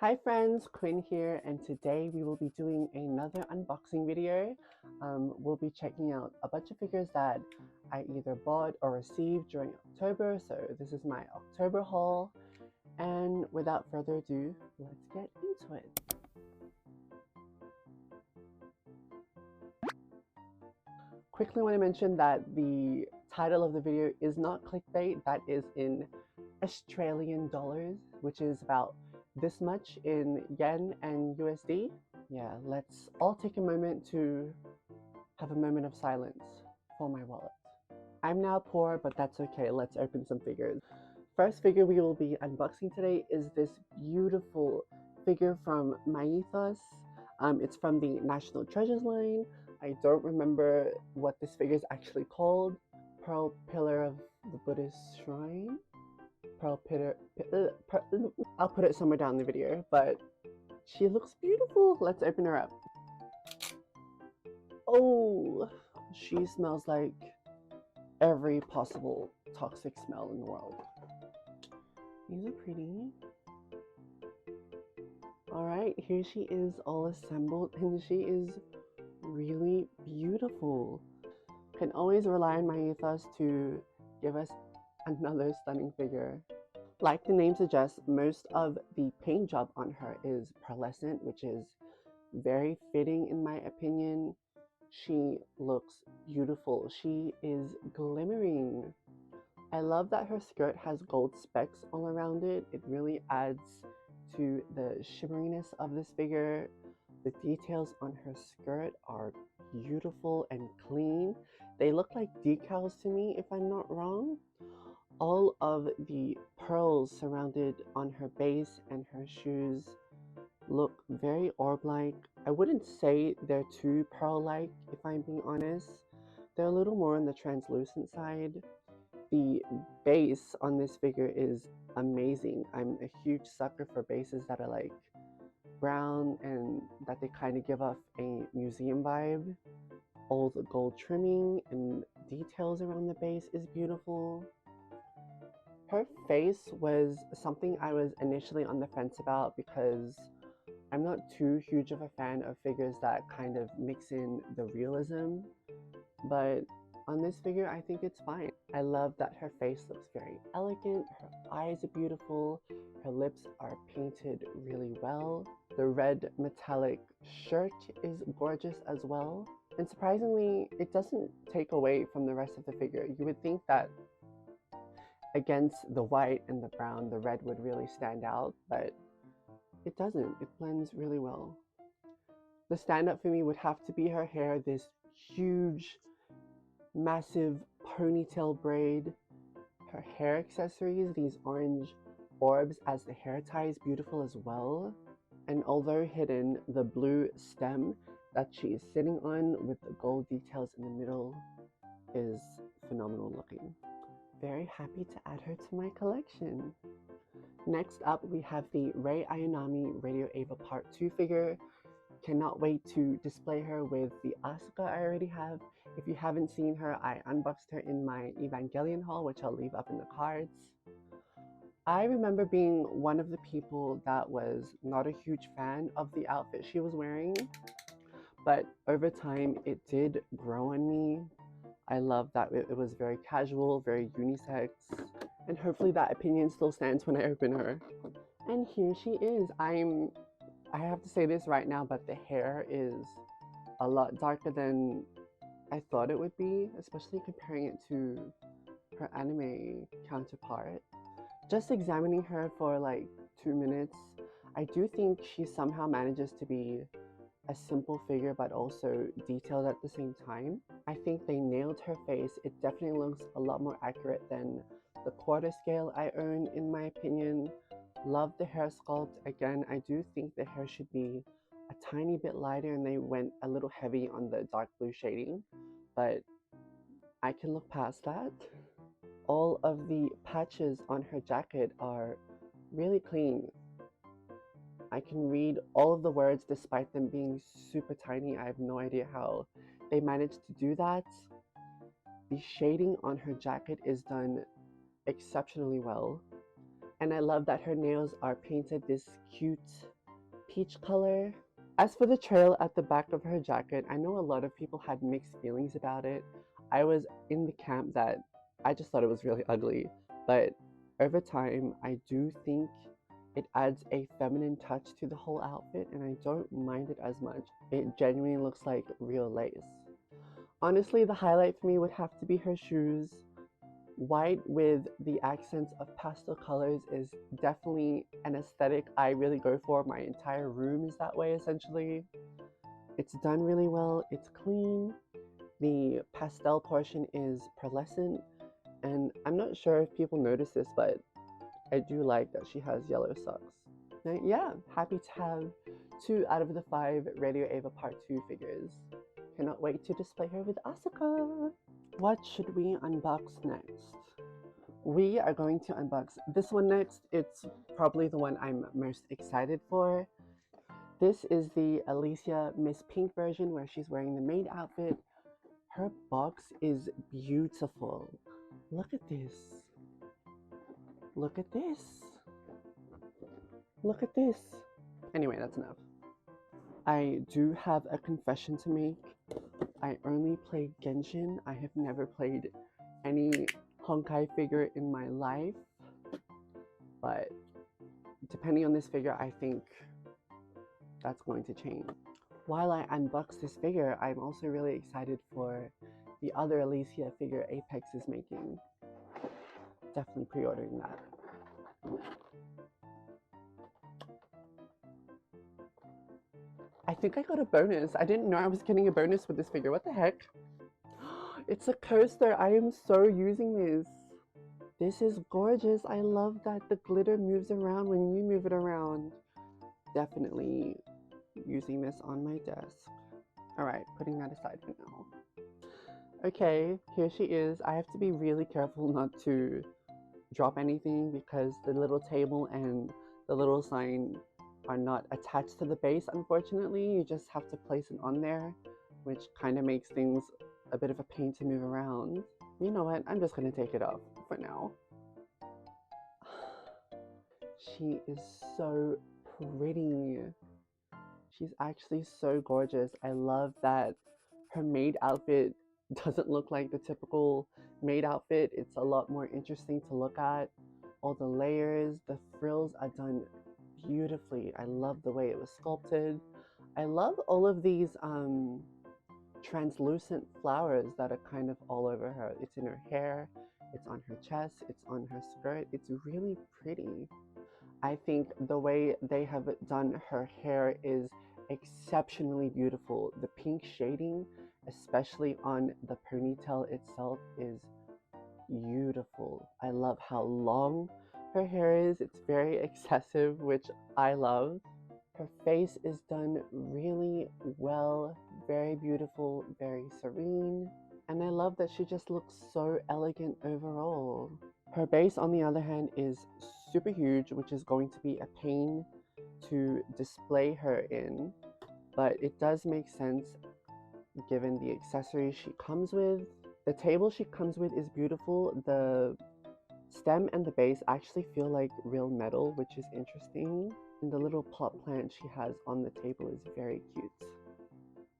Hi friends, Quinn here, and today we will be doing another unboxing video. We'll be checking out a bunch of figures that I either bought or received during October, so this is my October haul. And without further ado, let's get into it. Quickly want to mention that the title of the video is not clickbait, that is in Australian dollars, which is about this much in yen and USD. Yeah, let's all take a moment to have a moment of silence for my wallet. I'm now poor, but that's okay. Let's open some figures. First figure we will be unboxing today is this beautiful figure from Myethos. It's from the National Treasures line. I don't remember what this figure is actually called. Pearl Pillar of the Buddhist Shrine? Pearl Pillar... I'll put it somewhere down in the video, but she looks beautiful. Let's open her up. Oh, she smells like every possible toxic smell in the world. These are pretty. Alright, here she is all assembled, and she is really beautiful. Can always rely on my ethos to give us another stunning figure. Like the name suggests, most of the paint job on her is pearlescent, which is very fitting in my opinion. She looks beautiful. She is glimmering. I love that her skirt has gold specks all around it. It really adds to the shimmeriness of this figure. The details on her skirt are beautiful and clean. They look like decals to me, if I'm not wrong. All of the pearls surrounded on her base and her shoes look very orb-like. I wouldn't say they're too pearl-like, if I'm being honest. They're a little more on the translucent side. The base on this figure is amazing. I'm a huge sucker for bases that are like brown and that they kind of give off a museum vibe. All the gold trimming and details around the base is beautiful. Her face was something I was initially on the fence about because I'm not too huge of a fan of figures that kind of mix in the realism, but on this figure I think it's fine. I love that her face looks very elegant, her eyes are beautiful, her lips are painted really well. The red metallic shirt is gorgeous as well. And surprisingly, it doesn't take away from the rest of the figure. You would think that against the white and the brown, the red would really stand out, but it doesn't. It blends really well. The stand-up for me would have to be her hair, this huge, massive ponytail braid. Her hair accessories, these orange orbs as the hair tie is beautiful as well. And although hidden, the blue stem that she is sitting on with the gold details in the middle is phenomenal looking. Very happy to add her to my collection. Next up, we have the Rei Ayanami Radio Ava Part 2 figure. Cannot wait to display her with the Asuka I already have. If you haven't seen her, I unboxed her in my Evangelion haul, which I'll leave up in the cards. I remember being one of the people that was not a huge fan of the outfit she was wearing, but over time it did grow on me. I love that it was very casual, very unisex, and hopefully that opinion still stands when I open her. And here she is. I have to say this right now, but the hair is a lot darker than I thought it would be, especially comparing it to her anime counterpart. Just examining her for like 2 minutes, I do think she somehow manages to be a simple figure but also detailed at the same time. I think they nailed her face. It definitely looks a lot more accurate than the quarter scale I own, in my opinion. Love the hair sculpt. Again, I do think the hair should be a tiny bit lighter and they went a little heavy on the dark blue shading, but I can look past that. All of the patches on her jacket are really clean. I can read all of the words despite them being super tiny. I have no idea how they managed to do that. The shading on her jacket is done exceptionally well. And I love that her nails are painted this cute peach color. As for the trail at the back of her jacket, I know a lot of people had mixed feelings about it. I was in the camp that I just thought it was really ugly, but over time, I do think it adds a feminine touch to the whole outfit, and I don't mind it as much. It genuinely looks like real lace. Honestly, the highlight for me would have to be her shoes. White with the accents of pastel colors is definitely an aesthetic I really go for. My entire room is that way, essentially. It's done really well. It's clean. The pastel portion is pearlescent, and I'm not sure if people notice this, but I do like that she has yellow socks. Now, yeah, happy to have 2 out of the 5 Radio Ava Part 2 figures. Cannot wait to display her with Asuka. What should we unbox next? We are going to unbox this one next. It's probably the one I'm most excited for. This is the Elysia Miss Pink version where she's wearing the maid outfit. Her box is beautiful. Look at this. Look at this. Look at this. Anyway, that's enough. I do have a confession to make. I only played Genshin. I have never played any Honkai figure in my life. But depending on this figure, I think that's going to change. While I unbox this figure, I'm also really excited for the other Elysia figure Apex is making. Definitely pre-ordering that. I think I got a bonus. I didn't know I was getting a bonus with this figure. What the heck? It's a coaster. I am so using this. This is gorgeous. I love that the glitter moves around when you move it around. Definitely using this on my desk. All right, putting that aside for now. Okay, here she is. I have to be really careful not to drop anything because the little table and the little sign are not attached to the base, unfortunately. You just have to place it on there, which kind of makes things a bit of a pain to move around. You know what? I'm just going to take it off for now. She is so pretty. She's actually so gorgeous. I love that her maid outfit doesn't look like the typical maid outfit. It's a lot more interesting to look at. All the layers, the frills are done beautifully. I love the way it was sculpted. I love all of these translucent flowers that are kind of all over her. It's in her hair, it's on her chest, it's on her skirt. It's really pretty. I think the way they have done her hair is exceptionally beautiful. The pink shading, especially on the ponytail itself, is beautiful. I love how long her hair is. It's very excessive, which I love. Her face is done really well, very beautiful, very serene. And I love that she just looks so elegant overall. Her base, on the other hand, is super huge, which is going to be a pain to display her in. But it does make sense given the accessories she comes with. The table she comes with is beautiful. The stem and the base actually feel like real metal, which is interesting. And the little pot plant she has on the table is very cute.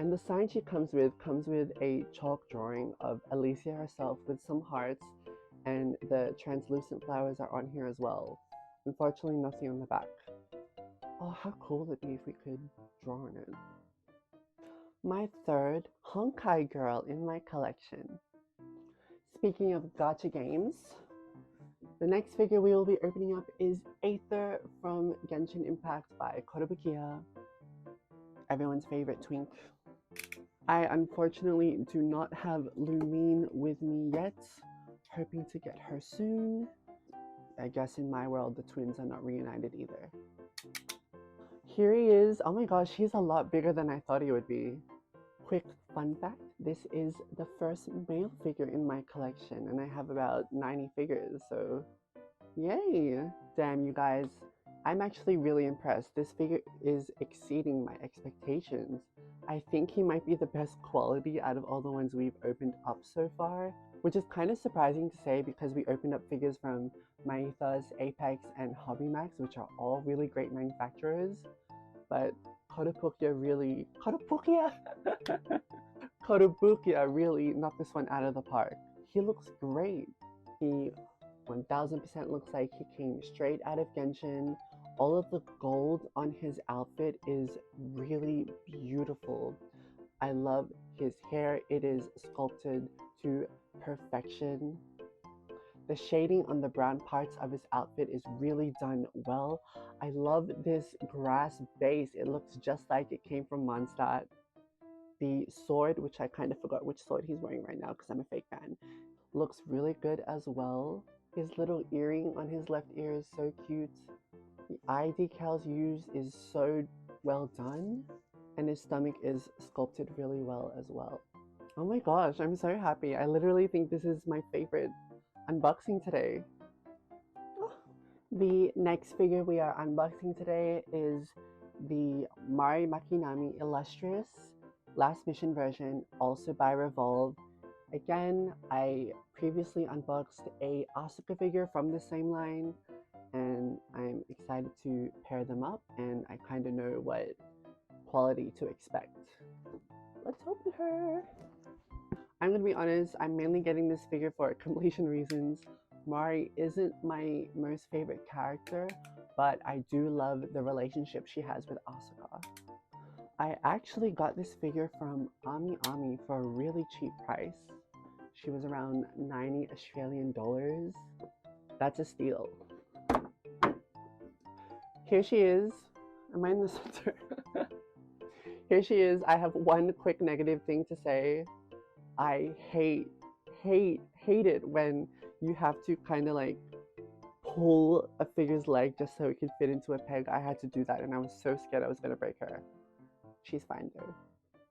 And the sign she comes with a chalk drawing of Elysia herself with some hearts, and the translucent flowers are on here as well. Unfortunately, nothing on the back. Oh, how cool would it be if we could draw on it. My third Honkai girl in my collection. Speaking of gacha games, the next figure we will be opening up is Aether from Genshin Impact by Kotobukiya, everyone's favorite twink. I unfortunately do not have Lumine with me yet, hoping to get her soon. I guess in my world the twins are not reunited either. Here he is. Oh my gosh, he's a lot bigger than I thought he would be. Quick fun fact, this is the first male figure in my collection, and I have about 90 figures, so yay! Damn, you guys, I'm actually really impressed. This figure is exceeding my expectations. I think he might be the best quality out of all the ones we've opened up so far. which is kind of surprising to say because we opened up figures from Myethos, Apex, and Hobby Max, which are all really great manufacturers. But Kotobukiya really knocked this one out of the park. He looks great. He 1000% looks like he came straight out of Genshin. All of the gold on his outfit is really beautiful. I love his hair. It is sculpted to perfection. The shading on the brown parts of his outfit is really done well. I love this grass base. It looks just like it came from Mondstadt. The sword, which I kind of forgot which sword he's wearing right now because I'm a fake fan, looks really good as well. His little earring on his left ear is so cute. The eye decals used is so well done, and his stomach is sculpted really well as well. Oh my gosh, I'm so happy. I literally think this is my favorite unboxing today. The next figure we are unboxing today is the Rei Ayanami Illustrious last mission version, also by Revolve. Again, I previously unboxed a Asuka figure from the same line, and I'm excited to pair them up, and I kind of know what quality to expect. Let's open her. I'm gonna be honest, I'm mainly getting this figure for completion reasons. Mari isn't my most favorite character, but I do love the relationship she has with Asuka. I actually got this figure from amiamis for a really cheap price. She was around 90 Australian dollars. That's a steal. Here she is. Am I in the center? Here she is. I have one quick negative thing to say. I hate it when you have to kind of like pull a figure's leg just so it can fit into a peg. I had to do that and I was so scared I was going to break her. She's fine though.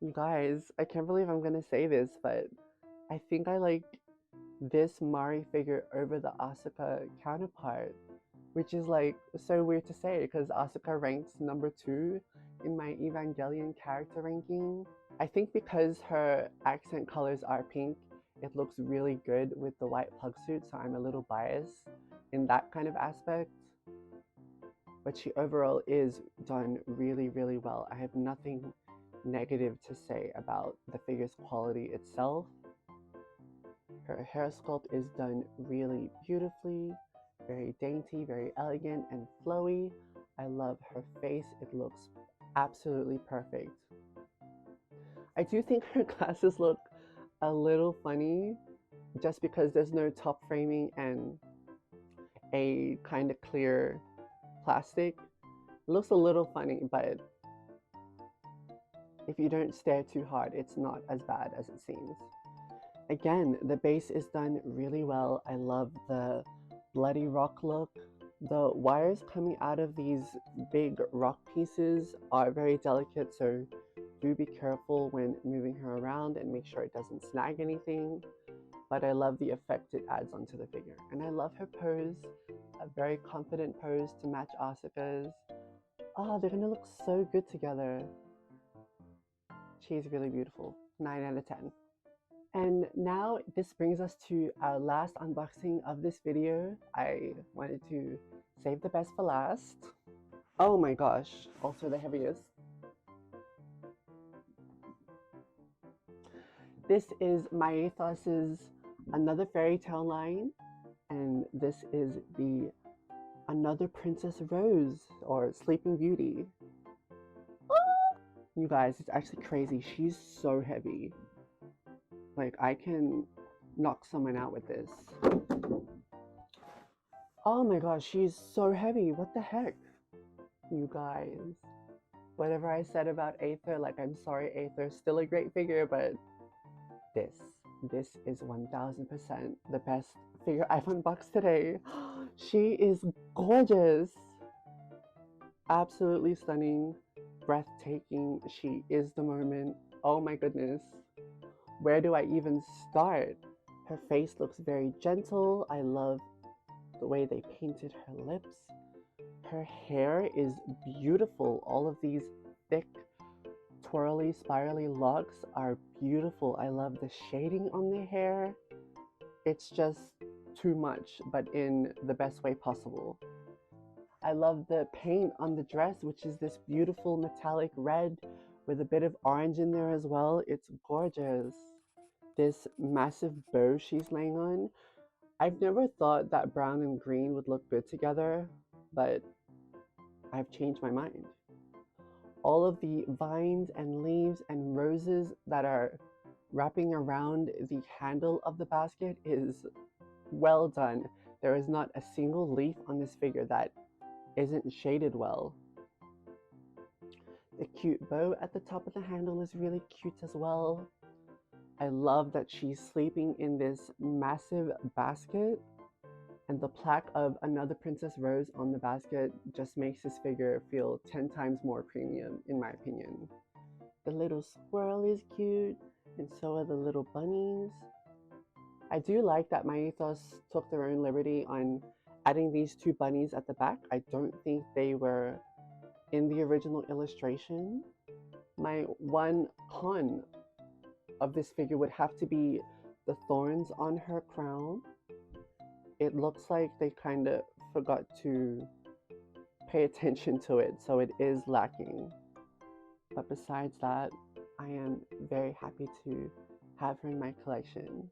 You guys, I can't believe I'm going to say this, but I think I like this Mari figure over the Asuka counterpart, which is like so weird to say because Asuka ranks number 2 in my Evangelion character ranking. I think because her accent colors are pink, it looks really good with the white plug suit, so I'm a little biased in that kind of aspect. But she overall is done really, really well. I have nothing negative to say about the figure's quality itself. Her hair sculpt is done really beautifully, very dainty, very elegant and flowy. I love her face. It looks absolutely perfect. I do think her glasses look a little funny just because there's no top framing and a kind of clear plastic. It looks a little funny, but if you don't stare too hard, it's not as bad as it seems. Again, the base is done really well. I love the bloody rock look. The wires coming out of these big rock pieces are very delicate, so do be careful when moving her around and make sure it doesn't snag anything. But I love the effect it adds onto the figure. And I love her pose, a very confident pose to match Asuka's. Oh, they're gonna look so good together. She's really beautiful. 9 out of 10. And now this brings us to our last unboxing of this video. I wanted to save the best for last. Oh my gosh, also the heaviest. This is Myethos's Another Fairy Tale line, and this is the Another Princess Rose, or Sleeping Beauty. You guys, it's actually crazy. She's so heavy. Like, I can knock someone out with this. Oh my gosh, she's so heavy. What the heck? You guys. Whatever I said about Aether, like, I'm sorry, Aether. Still a great figure, but this is 1000% the best figure I've unboxed today. She is gorgeous. Absolutely stunning. Breathtaking. She is the moment. Oh my goodness. Where do I even start? Her face looks very gentle. I love the way they painted her lips. Her hair is beautiful. All of these thick, twirly, spirally locks are beautiful. I love the shading on the hair. It's just too much, but in the best way possible. I love the paint on the dress, which is this beautiful metallic red with a bit of orange in there as well. It's gorgeous. This massive bow she's laying on. I've never thought that brown and green would look good together, but I've changed my mind. All of the vines and leaves and roses that are wrapping around the handle of the basket is well done. There is not a single leaf on this figure that isn't shaded well. The cute bow at the top of the handle is really cute as well. I love that she's sleeping in this massive basket, and the plaque of another Princess Rose on the basket just makes this figure feel 10 times more premium, in my opinion. The little squirrel is cute, and so are the little bunnies. I do like that Myethos took their own liberty on adding these two bunnies at the back. I don't think they were in the original illustration. My one con of this figure would have to be the thorns on her crown. It looks like they kind of forgot to pay attention to it, so it is lacking. But besides that, I am very happy to have her in my collection.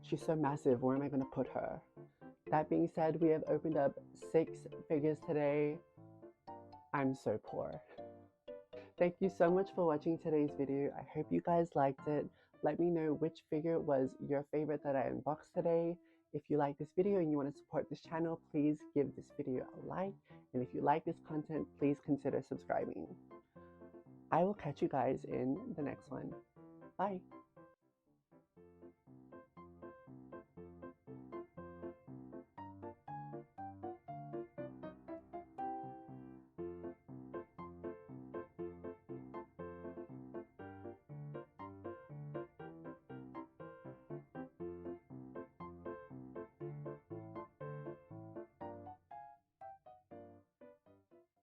She's so massive, where am I going to put her? That being said, we have opened up 6 figures today. I'm so poor. Thank you so much for watching today's video. I hope you guys liked it. Let me know which figure was your favorite that I unboxed today. If you like this video and you want to support this channel, please give this video a like. And if you like this content, please consider subscribing. I will catch you guys in the next one. Bye.